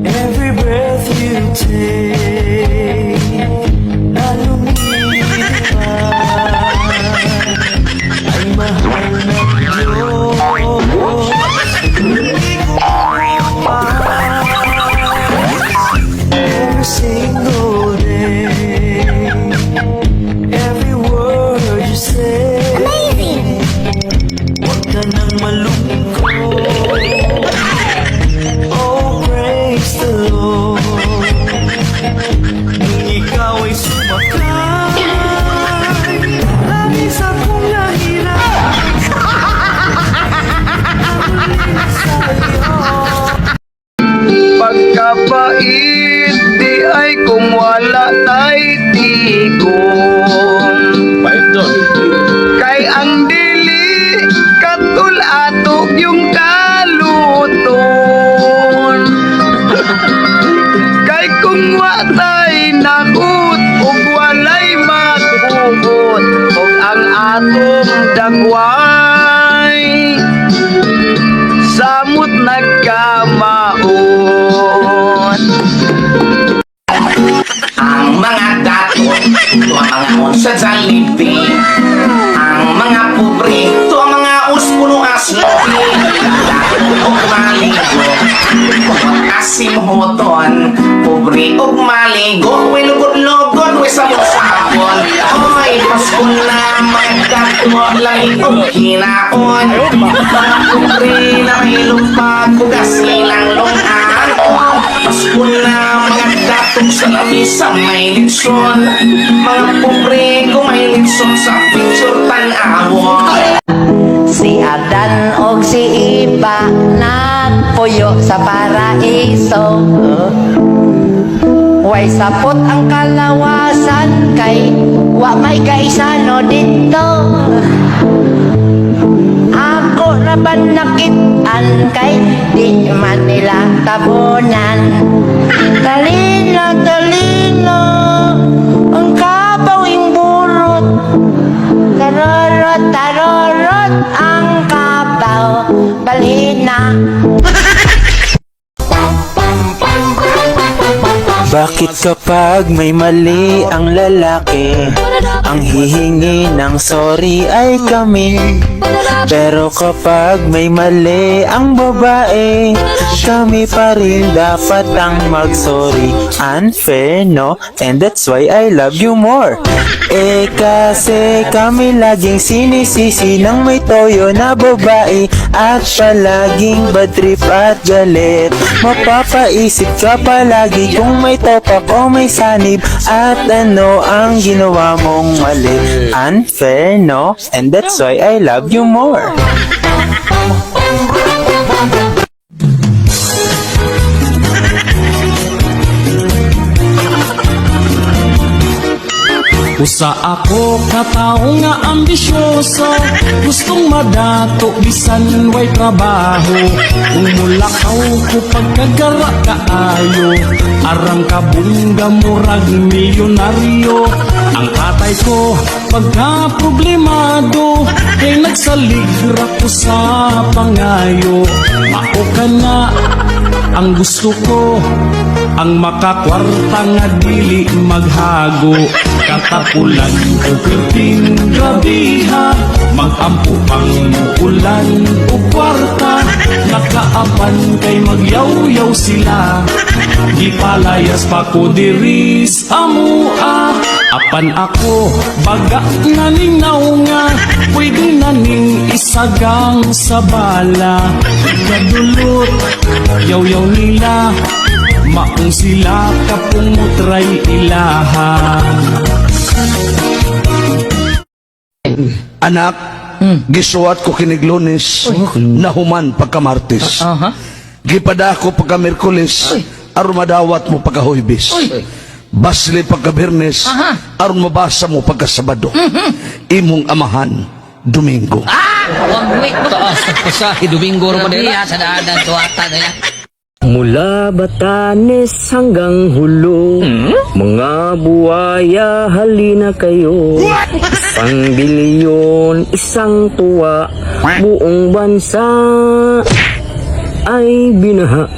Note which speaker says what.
Speaker 1: Every breath you take na lumilipad ay mahal ng Diyos. Hindi ko every single day, every word you say. Huwag ka nang malungkot. Oh, praise the Lord. Nung ikaw ay sumakay, labis akong nahirap.
Speaker 2: Pagkapait di ay kung wala tay tigong. Kay ang dili katul ato yung kaluton. Kay kung watay nakut ug walay maghugot ug ang atong dagway samot nagkamaon.
Speaker 3: Ang mga dato, ito ang mga unsa Jollibee. Ang mga pobre, ito ang mga uspuno aslopi. Dato o maligo, asim hoton. Pobre o maligo, uwi lugod-lugod, uwi sabon-sabon. Oy, Pasko na mga dato, langit o hinaon. Mga pobre na may lupag, bugas ilang lungan. Pasko na mga datong sa lamisa may litsyon. Mga pobre kung may litsyon sa picture tan-awon.
Speaker 4: Si Adan og si Iba nagpuyo sa paraiso. Way sapot ang kalawasan kay wa may kaisano dito. Ako na ba nakitaan kay di man nila tabunan. Talino, talino, ang kabawing burot. Tarorot, tarorot, ang kabaw, balina.
Speaker 1: Bakit kapag may mali ang lalaki, ang hihingi ng sorry ay kami? Pero kapag may mali ang babae, kami pa rin dapat ang mag-sorry. Unfair, no? And that's why I love you more. Eh kasi kami laging sinisisi ng may toyo na babae at palaging bad trip at galit. Mapapaisip ka palagi kung may topak o may sanib at ano ang ginawa mong mali. Unfair, no? And that's why I love you more.
Speaker 5: Usa ako katao nga ambisyoso, gustong madato bisan way trabaho. Umulakaw ko pagkagara kaayo, arang kabungga murag milyonaryo. Ang tatay ko pagka problemado, kay nagsaligra ko sa pangayo. Ako ka na ang gusto ko, ang makakwarta nga dili maghago. Katapulan o kerting gabiha, magampo pang ulan o kwarta. Nakaapan kay magyaw-yaw sila, di palayas pa ko diris amua. Apan ako baga naninaw nga, pwede naning isagang sa bala. Kadulot, yaw-yaw nila, maong sila kapungutray ilaha.
Speaker 2: Anak, gisuwat ko kinig Lunes, nahuman pagka Martes. Gipada ko pagka Merkules, aron madawat mo pagka Huwebes. Basli pagka Biyernes, aron mabasa mo pagka Sabado. Imong amahan, Domingo.
Speaker 6: Huwag wait mo. Taas, pasahi, Domingo rin mo sa daanan, tuwata nila.
Speaker 7: Mula Batanes hanggang Hulo, mga buwaya halina kayo. Isang bilyon, isang tuwa, buong bansa ay binaha.